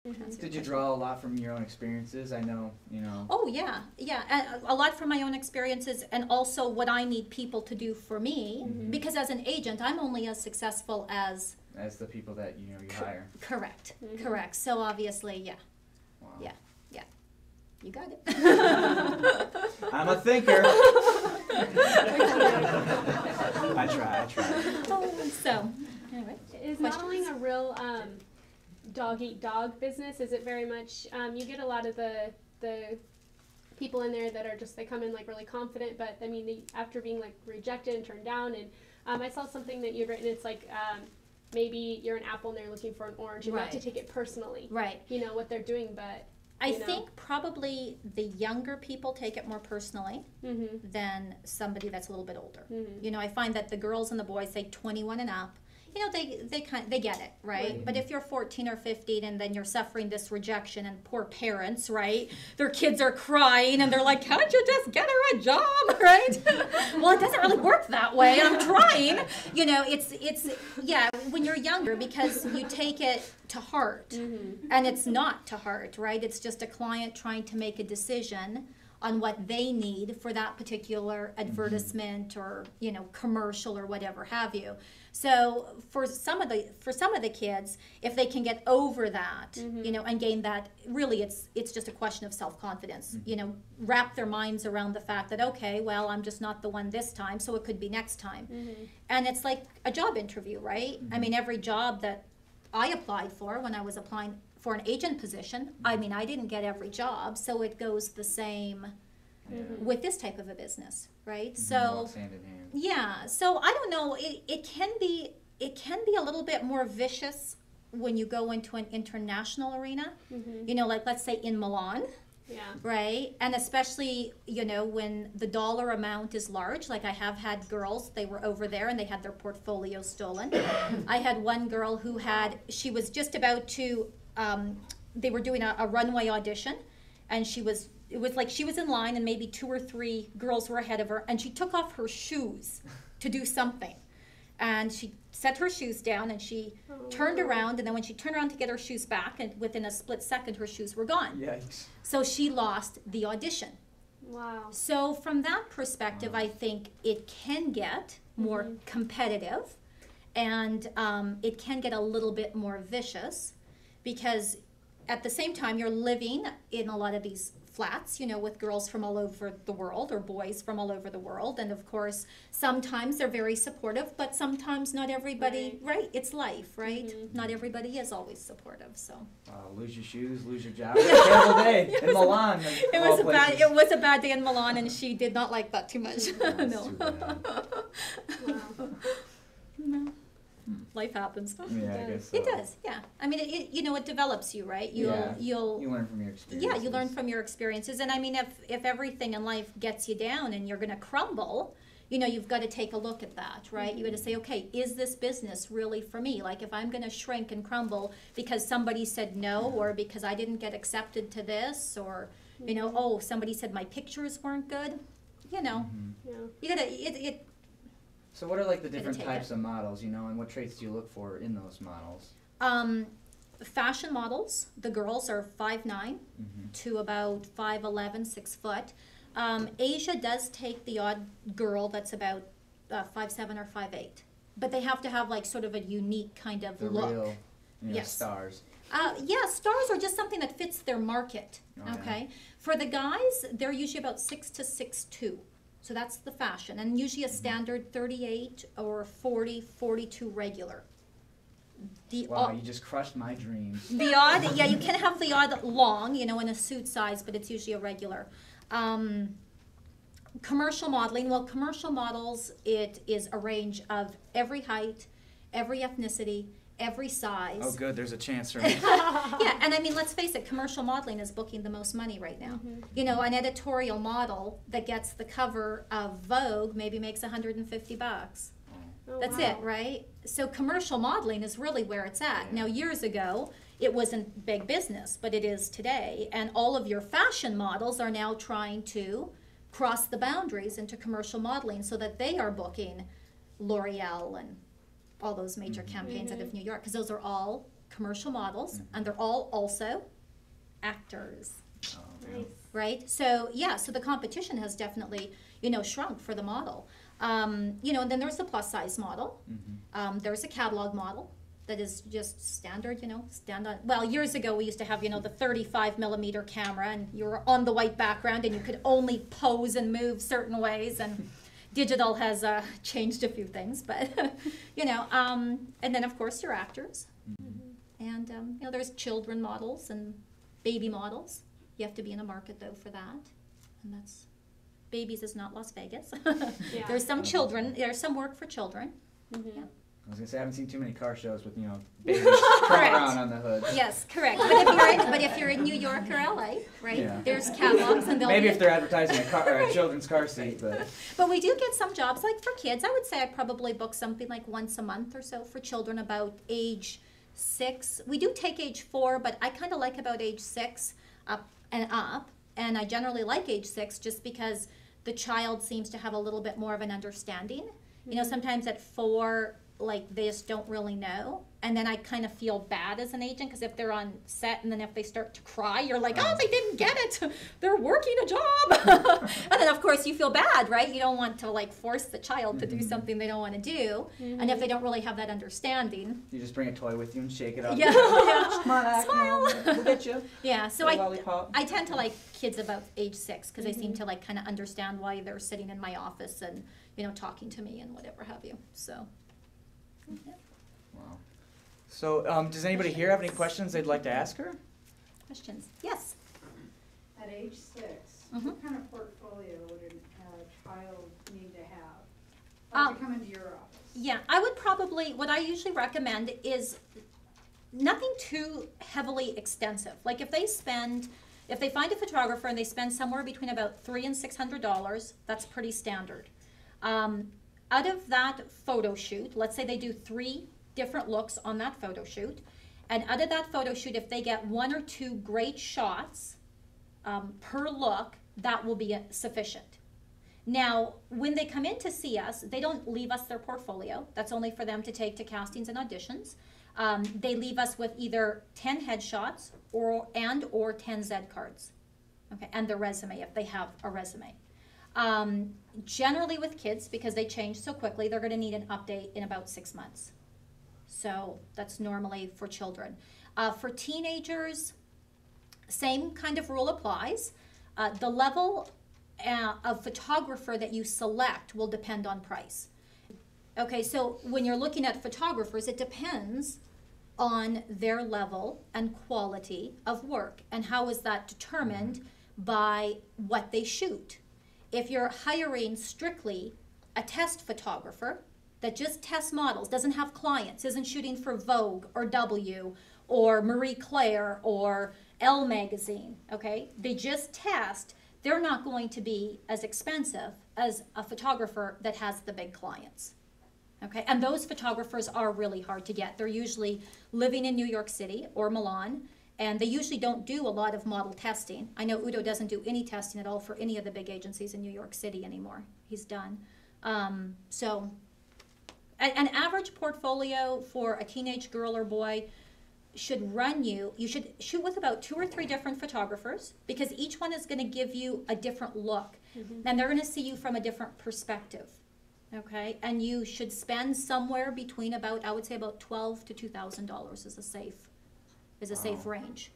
Did you draw a lot from your own experiences? I know, you know. Oh yeah, yeah, a lot from my own experiences, and also what I need people to do for me. Because as an agent, I'm only as successful as the people that you hire. Correct, correct. So obviously, yeah, Wow. yeah, yeah. You got it. I'm a thinker. I try. So, anyway. Is modeling a real dog-eat-dog business? Is it very much, you get a lot of the people in there that are just, they come in like really confident, but I mean, after being like rejected and turned down, and I saw something that you'd written, it's like, maybe you're an apple and they're looking for an orange, and not to take it personally. Right. You know, what they're doing, but I think probably the younger people take it more personally than somebody that's a little bit older. You know, I find that the girls and the boys, say 21 and up, you know, they get it, right? But if you're 14 or 15 and then you're suffering this rejection, and poor parents, right? Their kids are crying and they're like, "Can't you just get her a job?" Right? Well, it doesn't really work that way. I'm trying. You know, it's yeah, when you're younger, because you take it to heart, and it's not to heart, right? It's just a client trying to make a decision on what they need for that particular advertisement or, you know, commercial or whatever have you. So for some of the kids, if they can get over that, you know, and gain that, really it's just a question of self-confidence. You know, wrap their minds around the fact that, okay, well, I'm just not the one this time, so it could be next time. And it's like a job interview, right? I mean, every job that I applied for when I was applying for an agent position, I mean, I didn't get every job, so it goes the same with this type of a business, right? So Walks hand in hand. yeah, so I don't know, it can be a little bit more vicious when you go into an international arena, you know, like let's say in Milan. Yeah. Right? And especially, you know, when the dollar amount is large, like I have had girls, they were over there and they had their portfolio stolen. I had one girl who she was just about to, they were doing a runway audition, and it was like she was in line and maybe 2 or 3 girls were ahead of her, and she took off her shoes to do something. And she set her shoes down and she turned around, and then when she turned around to get her shoes back, and within a split second her shoes were gone. Yikes. So she lost the audition. Wow. So from that perspective, I think it can get more competitive, and it can get a little bit more vicious, because at the same time you're living in a lot of these flats, you know, with girls from all over the world or boys from all over the world. And of course, sometimes they're very supportive, but sometimes not everybody, right? It's life, right? Not everybody is always supportive, so. Lose your shoes, lose your job. Terrible day in Milan. It was a bad day in Milan, and she did not like that too much. No. No. Life happens. Yeah, I guess so. It does, yeah. I mean, you know, it develops you, right? You learn from your experiences. Yeah, you learn from your experiences. And I mean, if everything in life gets you down and you're going to crumble, you know, you've got to take a look at that, right? You got to say, okay, is this business really for me? Like, if I'm going to shrink and crumble because somebody said no, or because I didn't get accepted to this, or, you know, oh, somebody said my pictures weren't good, you know, you got to, So what are like the different types of models, you know, and what traits do you look for in those models? Fashion models, the girls are 5'9" to about 5'11", 6 foot. Asia does take the odd girl that's about 5'7" or 5'8", but they have to have like sort of a unique kind of look. Real, yes. Stars. Yeah, stars are just something that fits their market. Okay. Yeah. For the guys, they're usually about 6 to 6'2". So that's the fashion, and usually a standard 38 or 40, 42 regular. Wow, you just crushed my dreams. The odd, yeah, you can have the odd long, you know, in a suit size, but it's usually a regular. Commercial modeling, well, commercial models, it is a range of every height, every ethnicity, every size. Oh, good. There's a chance for me. Yeah, and I mean, let's face it, commercial modeling is booking the most money right now. You know, an editorial model that gets the cover of Vogue maybe makes $150. That's it, right? So commercial modeling is really where it's at. Now, years ago, it wasn't big business, but it is today. And all of your fashion models are now trying to cross the boundaries into commercial modeling so that they are booking L'Oreal and all those major campaigns out of New York, because those are all commercial models, and they're all also actors. Oh, Nice. Right? So, yeah, so the competition has definitely, shrunk for the model. And then there's the plus size model. There's a catalog model that is just standard, well, years ago we used to have, the 35 millimeter camera, and you were on the white background and you could only pose and move certain ways, and digital has changed a few things, but, and then of course your actors. And, there's children models and baby models. You have to be in a market though for that, and that's, babies is not Las Vegas. Yeah. There's some children, there's some work for children. Yeah. I was gonna say I haven't seen too many car shows with babies crawling around on the hood. Yes, correct. But if you're in New York or LA, right? Yeah. There's catalogs, and they'll Maybe be if they're advertising a children's car seat, but But we do get some jobs, like for kids. I would say I probably book something like once a month or so for children about age 6. We do take age 4, but I kind of like about age 6 up. And I generally like age 6 just because the child seems to have a little bit more of an understanding. Sometimes at 4, like, they just don't really know. And then I kind of feel bad as an agent, because if they're on set and then if they start to cry, you're like, oh, they didn't get it. They're working a job. And then, of course, you feel bad, right? You don't want to, like, force the child to do something they don't want to do. And if they don't really have that understanding. you just bring a toy with you and shake it up. Yeah. Come on, Ack, Smile. we'll get you. Yeah, so A lollipop. I tend to like kids about age 6 because they seem to like kind of understand why they're sitting in my office and talking to me and whatever have you. So. Yeah. Wow. So, does anybody here have any questions they'd like to ask her? Questions? Yes. At age 6, what kind of portfolio would a child need to have to come into your office? Yeah, I would probably, what I usually recommend is nothing too heavily extensive. Like if they find a photographer and they spend somewhere between about $300 and $600, that's pretty standard. Out of that photo shoot, let's say they do 3 different looks on that photo shoot, and out of that photo shoot, if they get 1 or 2 great shots per look, that will be sufficient. Now, when they come in to see us, they don't leave us their portfolio. That's only for them to take to castings and auditions. They leave us with either 10 headshots or 10 Z cards, okay, and their resume if they have a resume. Generally with kids, because they change so quickly, they're going to need an update in about 6 months. So that's normally for children. For teenagers, same kind of rule applies. The level of photographer that you select will depend on price. Okay, so when you're looking at photographers, it depends on their level and quality of work. And how is that determined? By what they shoot. If you're hiring strictly a test photographer that just tests models, doesn't have clients, isn't shooting for Vogue or W or Marie Claire or Elle magazine, okay? They just test. They're not going to be as expensive as a photographer that has the big clients. Okay, and those photographers are really hard to get. They're usually living in New York City or Milan, and they usually don't do a lot of model testing. I know Udo doesn't do any testing at all for any of the big agencies in New York City anymore. He's done. So an average portfolio for a teenage girl or boy should run you should shoot with about 2 or 3 different photographers, because each one is going to give you a different look, and they're going to see you from a different perspective. Okay, and you should spend somewhere between about, I would say about $1,200 to $2,000 is a safe range.